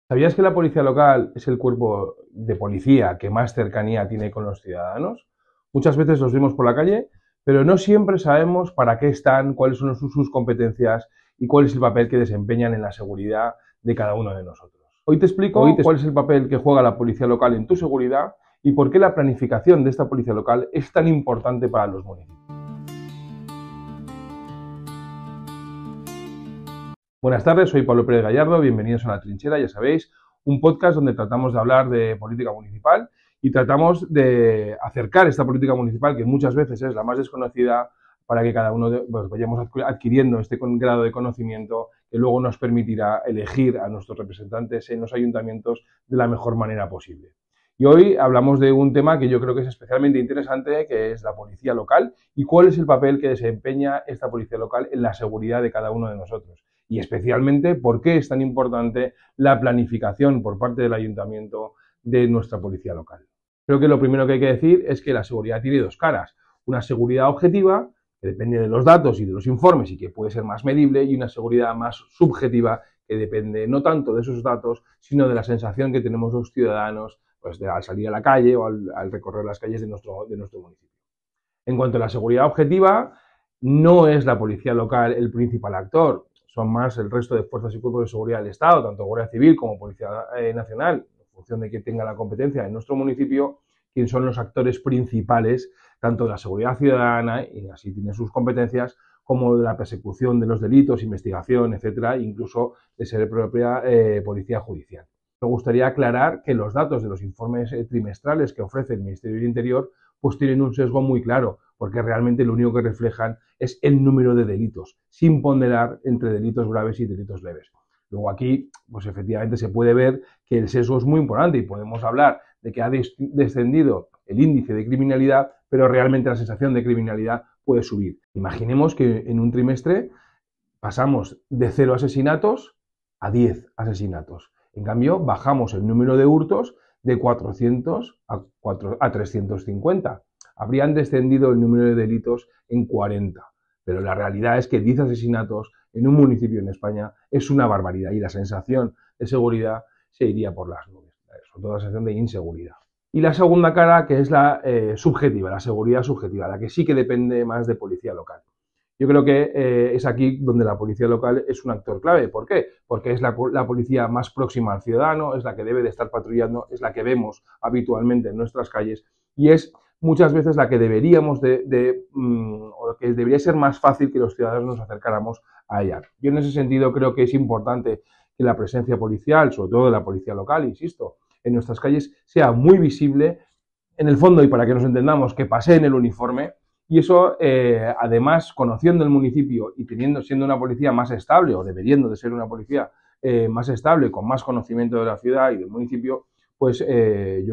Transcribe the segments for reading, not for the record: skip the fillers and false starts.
¿Sabías que la policía local es el cuerpo de policía que más cercanía tiene con los ciudadanos? Muchas veces los vemos por la calle, pero no siempre sabemos para qué están, cuáles son sus competencias y cuál es el papel que desempeñan en la seguridad de cada uno de nosotros. Hoy te explico cuál es el papel que juega la policía local en tu seguridad y por qué la planificación de esta policía local es tan importante para los municipios. Buenas tardes, soy Pablo Pérez Gallardo, bienvenidos a La Trinchera, ya sabéis, un podcast donde tratamos de hablar de política municipal y tratamos de acercar esta política municipal, que muchas veces es la más desconocida, para que cada uno vayamos adquiriendo este grado de conocimiento que luego nos permitirá elegir a nuestros representantes en los ayuntamientos de la mejor manera posible. Y hoy hablamos de un tema que yo creo que es especialmente interesante, que es la policía local y cuál es el papel que desempeña esta policía local en la seguridad de cada uno de nosotros. Y especialmente por qué es tan importante la planificación por parte del ayuntamiento de nuestra policía local. Creo que lo primero que hay que decir es que la seguridad tiene dos caras. Una seguridad objetiva, que depende de los datos y de los informes y que puede ser más medible, y una seguridad más subjetiva, que depende no tanto de esos datos, sino de la sensación que tenemos los ciudadanos pues, al salir a la calle o al recorrer las calles de nuestro municipio. En cuanto a la seguridad objetiva, no es la policía local el principal actor, son más el resto de fuerzas y cuerpos de seguridad del Estado, tanto Guardia Civil como Policía Nacional, en función de que tenga la competencia en nuestro municipio, quienes son los actores principales, tanto de la seguridad ciudadana, y así tiene sus competencias, como de la persecución de los delitos, investigación, etcétera, incluso de ser propia policía judicial. Me gustaría aclarar que los datos de los informes trimestrales que ofrece el Ministerio del Interior pues tienen un sesgo muy claro, porque realmente lo único que reflejan es el número de delitos, sin ponderar entre delitos graves y delitos leves. Luego aquí, pues efectivamente se puede ver que el sesgo es muy importante y podemos hablar de que ha descendido el índice de criminalidad, pero realmente la sensación de criminalidad puede subir. Imaginemos que en un trimestre pasamos de 0 asesinatos a 10 asesinatos. En cambio, bajamos el número de hurtos de 400 a 350. Habrían descendido el número de delitos en 40. Pero la realidad es que 10 asesinatos en un municipio en España es una barbaridad y la sensación de seguridad se iría por las nubes, sobre todo la sensación de inseguridad. Y la segunda cara, que es la subjetiva, la seguridad subjetiva, la que sí que depende más de policía local. Yo creo que es aquí donde la policía local es un actor clave. ¿Por qué? Porque es la policía más próxima al ciudadano, es la que debe de estar patrullando, es la que vemos habitualmente en nuestras calles y es muchas veces la que deberíamos o que debería ser más fácil que los ciudadanos nos acercáramos a ella. Yo en ese sentido creo que es importante que la presencia policial, sobre todo de la policía local, insisto, en nuestras calles sea muy visible, en el fondo, y para que nos entendamos, que paseen el uniforme. Y eso, además, conociendo el municipio y siendo una policía más estable, o deberíendo de ser una policía más estable, con más conocimiento de la ciudad y del municipio, pues yo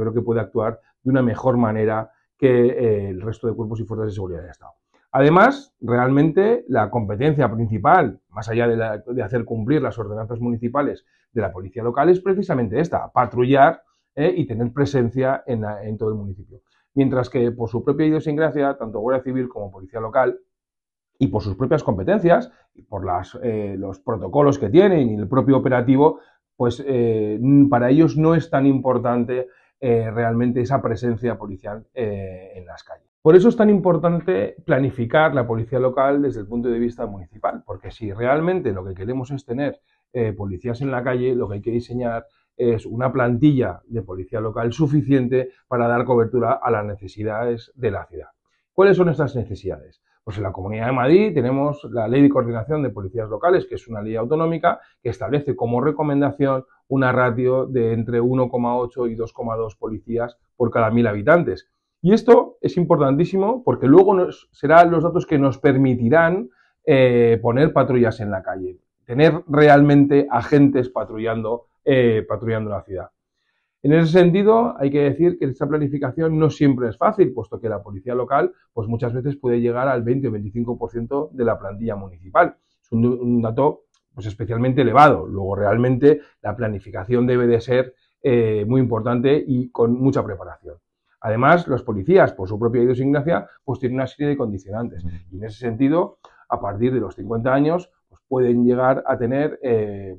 creo que puede actuar de una mejor manera que el resto de cuerpos y fuerzas de seguridad del Estado. Además, realmente la competencia principal, más allá de hacer cumplir las ordenanzas municipales de la policía local, es precisamente esta: patrullar y tener presencia en todo el municipio. Mientras que por su propia idiosincrasia, tanto Guardia Civil como Policía Local, y por sus propias competencias, y por los protocolos que tienen y el propio operativo, pues para ellos no es tan importante realmente esa presencia policial en las calles. Por eso es tan importante planificar la policía local desde el punto de vista municipal, porque si realmente lo que queremos es tener policías en la calle, lo que hay que diseñar es una plantilla de policía local suficiente para dar cobertura a las necesidades de la ciudad. ¿Cuáles son estas necesidades? Pues en la Comunidad de Madrid tenemos la Ley de Coordinación de Policías Locales, que es una ley autonómica que establece como recomendación una ratio de entre 1,8 y 2,2 policías por cada 1.000 habitantes. Y esto es importantísimo porque luego serán los datos que nos permitirán poner patrullas en la calle, tener realmente agentes patrullando la ciudad. En ese sentido, hay que decir que esta planificación no siempre es fácil, puesto que la policía local pues muchas veces puede llegar al 20 o 25% de la plantilla municipal. Es un dato pues especialmente elevado. Luego, realmente, la planificación debe de ser muy importante y con mucha preparación. Además, los policías, por su propia idiosincrasia, pues tienen una serie de condicionantes. Y en ese sentido, a partir de los 50 años, pues pueden llegar a tener,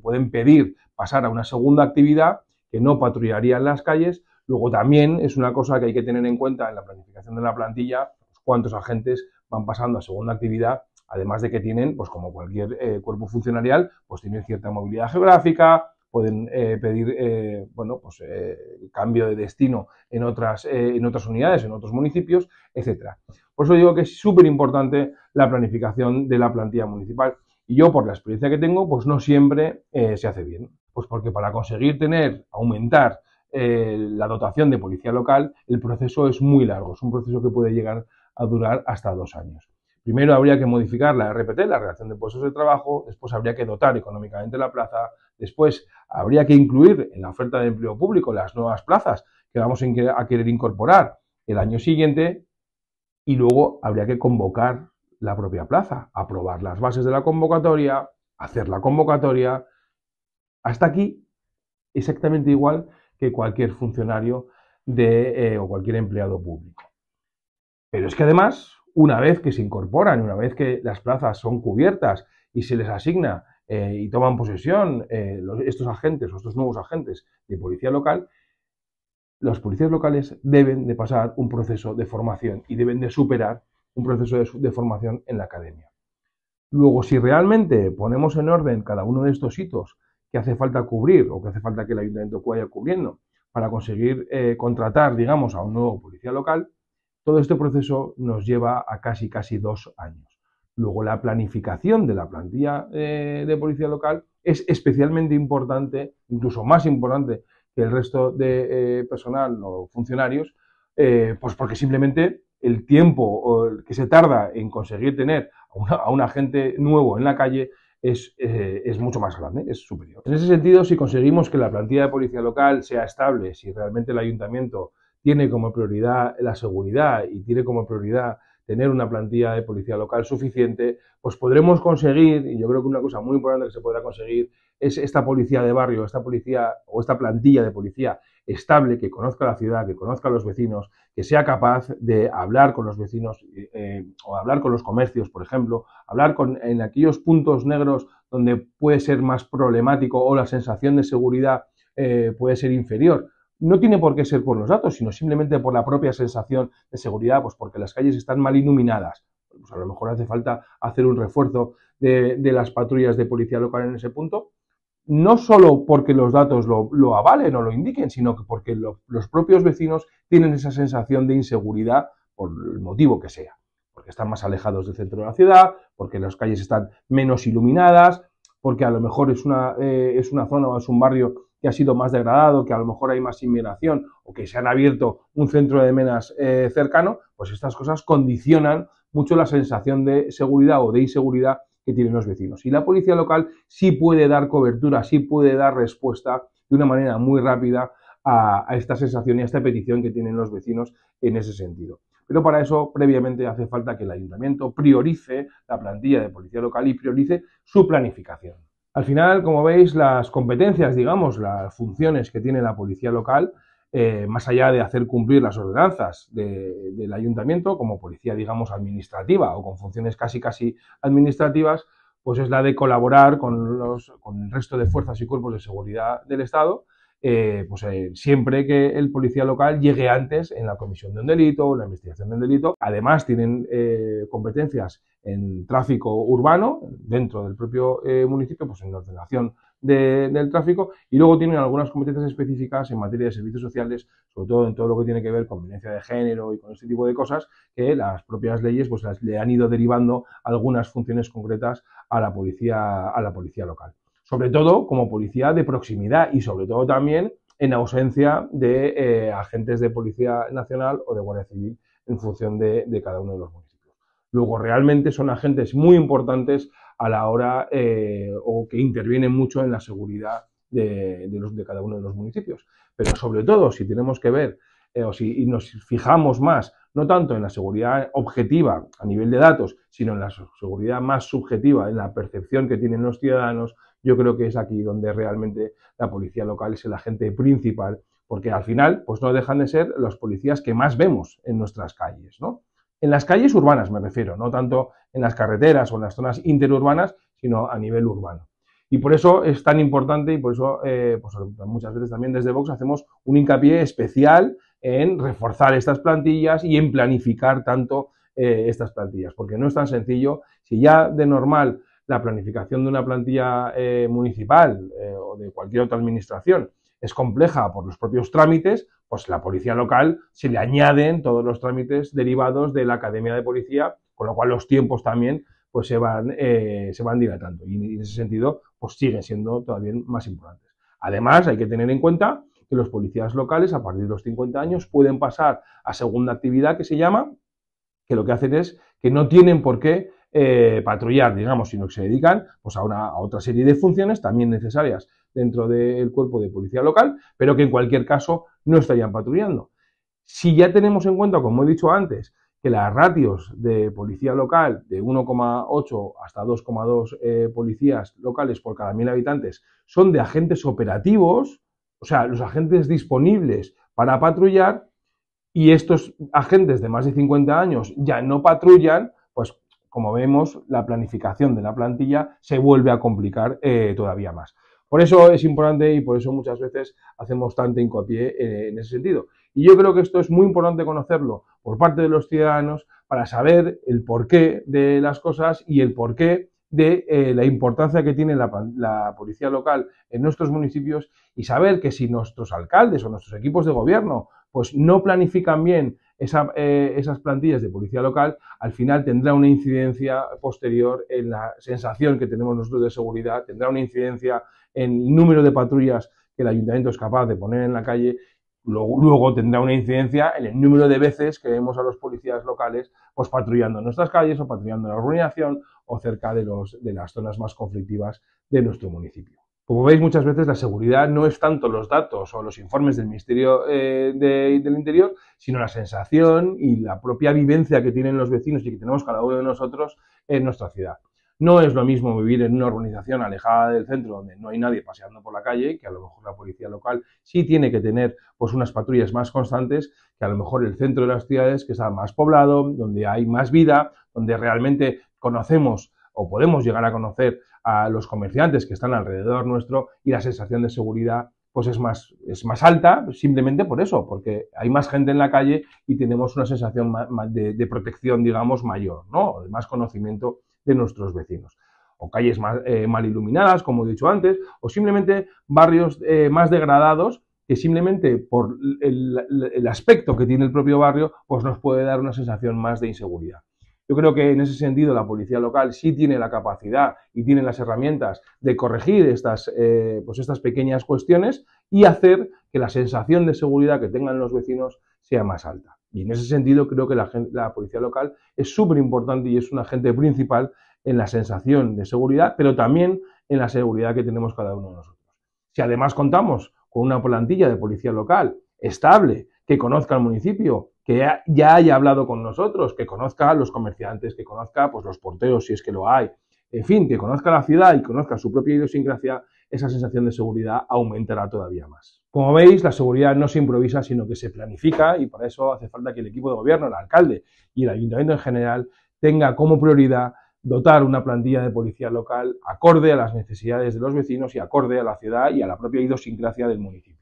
pueden pedir pasar a una segunda actividad que no patrullaría en las calles. Luego también es una cosa que hay que tener en cuenta en la planificación de la plantilla, pues, cuántos agentes van pasando a segunda actividad, además de que tienen, pues como cualquier cuerpo funcionarial, pues tienen cierta movilidad geográfica, pueden pedir bueno, pues, cambio de destino en otras unidades, en otros municipios, etcétera. Por eso digo que es súper importante la planificación de la plantilla municipal. Y yo, por la experiencia que tengo, pues no siempre se hace bien. Pues porque para conseguir aumentar la dotación de policía local, el proceso es muy largo. Es un proceso que puede llegar a durar hasta 2 años. Primero habría que modificar la RPT, la Relación de Puestos de Trabajo, después habría que dotar económicamente la plaza, después habría que incluir en la oferta de empleo público las nuevas plazas que vamos a querer incorporar el año siguiente y luego habría que convocar la propia plaza, aprobar las bases de la convocatoria, hacer la convocatoria. Hasta aquí exactamente igual que cualquier funcionario o cualquier empleado público. Pero es que además, una vez que se incorporan, una vez que las plazas son cubiertas y se les asigna y toman posesión estos agentes o estos nuevos agentes de policía local, los policías locales deben de pasar un proceso de formación y deben de superar un proceso de formación en la academia. Luego, si realmente ponemos en orden cada uno de estos hitos que hace falta cubrir o que hace falta que el ayuntamiento vaya cubriendo para conseguir contratar, digamos, a un nuevo policía local, todo este proceso nos lleva a casi 2 años. Luego, la planificación de la plantilla de policía local es especialmente importante, incluso más importante que el resto de personal o funcionarios, pues porque simplemente el tiempo que se tarda en conseguir tener a un agente nuevo en la calle es mucho más grande, es superior. En ese sentido, si conseguimos que la plantilla de policía local sea estable, si realmente el ayuntamiento tiene como prioridad la seguridad y tiene como prioridad tener una plantilla de policía local suficiente, pues podremos conseguir, y yo creo que una cosa muy importante que se podrá conseguir es esta policía de barrio, esta policía o esta plantilla de policía estable, que conozca la ciudad, que conozca a los vecinos, que sea capaz de hablar con los vecinos o hablar con los comercios, por ejemplo, hablar en aquellos puntos negros donde puede ser más problemático o la sensación de seguridad puede ser inferior. No tiene por qué ser por los datos, sino simplemente por la propia sensación de seguridad, pues porque las calles están mal iluminadas. Pues a lo mejor hace falta hacer un refuerzo de las patrullas de policía local en ese punto, no solo porque los datos lo avalen o lo indiquen, sino que porque los propios vecinos tienen esa sensación de inseguridad por el motivo que sea. Porque están más alejados del centro de la ciudad, porque las calles están menos iluminadas, porque a lo mejor es una zona o es un barrio que ha sido más degradado, que a lo mejor hay más inmigración o que se han abierto un centro de menas cercano, pues estas cosas condicionan mucho la sensación de seguridad o de inseguridad que tienen los vecinos. Y la policía local sí puede dar cobertura, sí puede dar respuesta de una manera muy rápida a esta sensación y a esta petición que tienen los vecinos en ese sentido. Pero para eso, previamente, hace falta que el ayuntamiento priorice la plantilla de policía local y priorice su planificación. Al final, como veis, las competencias, digamos, las funciones que tiene la policía local, más allá de hacer cumplir las ordenanzas del ayuntamiento como policía, digamos, administrativa o con funciones casi administrativas, pues es la de colaborar con el resto de fuerzas y cuerpos de seguridad del Estado, siempre que el policía local llegue antes en la comisión de un delito o la investigación de un delito. Además, tienen competencias en tráfico urbano dentro del propio municipio, pues en ordenación del tráfico, y luego tienen algunas competencias específicas en materia de servicios sociales, sobre todo en todo lo que tiene que ver con violencia de género y con este tipo de cosas, que las propias leyes pues le han ido derivando algunas funciones concretas a la policía local. Sobre todo como policía de proximidad y sobre todo también en ausencia de agentes de Policía Nacional o de Guardia Civil en función de cada uno de los municipios. Luego, realmente son agentes muy importantes a la hora o que intervienen mucho en la seguridad de cada uno de los municipios. Pero sobre todo, si tenemos que ver y nos fijamos más, no tanto en la seguridad objetiva a nivel de datos, sino en la seguridad más subjetiva, en la percepción que tienen los ciudadanos, yo creo que es aquí donde realmente la policía local es el agente principal, porque al final pues no dejan de ser los policías que más vemos en nuestras calles, ¿no? En las calles urbanas me refiero, no tanto en las carreteras o en las zonas interurbanas, sino a nivel urbano. Y por eso es tan importante y por eso pues muchas veces también desde Vox hacemos un hincapié especial en reforzar estas plantillas y en planificar tanto estas plantillas, porque no es tan sencillo. Si ya de normal la planificación de una plantilla municipal o de cualquier otra administración es compleja por los propios trámites, pues la policía local se le añaden todos los trámites derivados de la Academia de Policía, con lo cual los tiempos también pues se van dilatando y en ese sentido pues siguen siendo todavía más importantes. Además, hay que tener en cuenta que los policías locales a partir de los 50 años pueden pasar a segunda actividad que se llama, que lo que hacen es que no tienen por qué patrullar, digamos, sino que se dedican pues, a otra serie de funciones también necesarias dentro del cuerpo de policía local, pero que en cualquier caso no estarían patrullando. Si ya tenemos en cuenta, como he dicho antes, que las ratios de policía local de 1,8 hasta 2,2 policías locales por cada 1.000 habitantes son de agentes operativos, o sea, los agentes disponibles para patrullar, y estos agentes de más de 50 años ya no patrullan, pues como vemos, la planificación de la plantilla se vuelve a complicar todavía más. Por eso es importante y por eso muchas veces hacemos tanto hincapié en ese sentido. Y yo creo que esto es muy importante conocerlo por parte de los ciudadanos para saber el porqué de las cosas y el porqué de la importancia que tiene la policía local en nuestros municipios y saber que si nuestros alcaldes o nuestros equipos de gobierno pues no planifican bien esas plantillas de policía local, al final tendrá una incidencia posterior en la sensación que tenemos nosotros de seguridad, tendrá una incidencia en el número de patrullas que el ayuntamiento es capaz de poner en la calle, luego tendrá una incidencia en el número de veces que vemos a los policías locales pues patrullando en nuestras calles o patrullando en la urbanización o cerca de las zonas más conflictivas de nuestro municipio. Como veis, muchas veces la seguridad no es tanto los datos o los informes del Ministerio del Interior, sino la sensación y la propia vivencia que tienen los vecinos y que tenemos cada uno de nosotros en nuestra ciudad. No es lo mismo vivir en una urbanización alejada del centro donde no hay nadie paseando por la calle, que a lo mejor la policía local sí tiene que tener pues, unas patrullas más constantes, que a lo mejor el centro de las ciudades que está más poblado, donde hay más vida, donde realmente conocemos o podemos llegar a conocer a los comerciantes que están alrededor nuestro y la sensación de seguridad pues es más alta simplemente por eso, porque hay más gente en la calle y tenemos una sensación de protección, digamos, mayor, ¿no? De más conocimiento de nuestros vecinos. O calles mal iluminadas, como he dicho antes, o simplemente barrios más degradados que simplemente por el aspecto que tiene el propio barrio pues nos puede dar una sensación más de inseguridad. Yo creo que en ese sentido la policía local sí tiene la capacidad y tiene las herramientas de corregir estas pequeñas cuestiones y hacer que la sensación de seguridad que tengan los vecinos sea más alta. Y en ese sentido creo que la policía local es súper importante y es un agente principal en la sensación de seguridad, pero también en la seguridad que tenemos cada uno de nosotros. Si además contamos con una plantilla de policía local estable, que conozca el municipio, que ya haya hablado con nosotros, que conozca a los comerciantes, que conozca pues, los porteros si es que lo hay, en fin, que conozca la ciudad y conozca su propia idiosincrasia, esa sensación de seguridad aumentará todavía más. Como veis, la seguridad no se improvisa, sino que se planifica y para eso hace falta que el equipo de gobierno, el alcalde y el ayuntamiento en general tenga como prioridad dotar una plantilla de policía local acorde a las necesidades de los vecinos y acorde a la ciudad y a la propia idiosincrasia del municipio.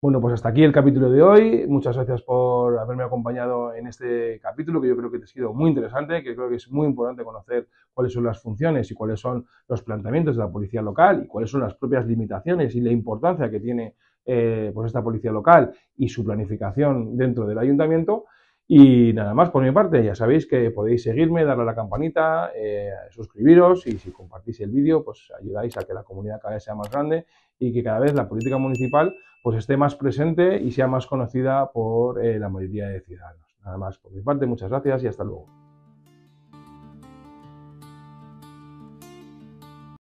Bueno, pues hasta aquí el capítulo de hoy. Muchas gracias por haberme acompañado en este capítulo, que yo creo que ha sido muy interesante, que creo que es muy importante conocer cuáles son las funciones y cuáles son los planteamientos de la policía local y cuáles son las propias limitaciones y la importancia que tiene pues esta policía local y su planificación dentro del ayuntamiento. Y nada más por mi parte, ya sabéis que podéis seguirme, darle a la campanita, suscribiros y si compartís el vídeo, pues ayudáis a que la comunidad cada vez sea más grande y que cada vez la política municipal pues esté más presente y sea más conocida por la mayoría de ciudadanos. Nada más por mi parte, muchas gracias y hasta luego.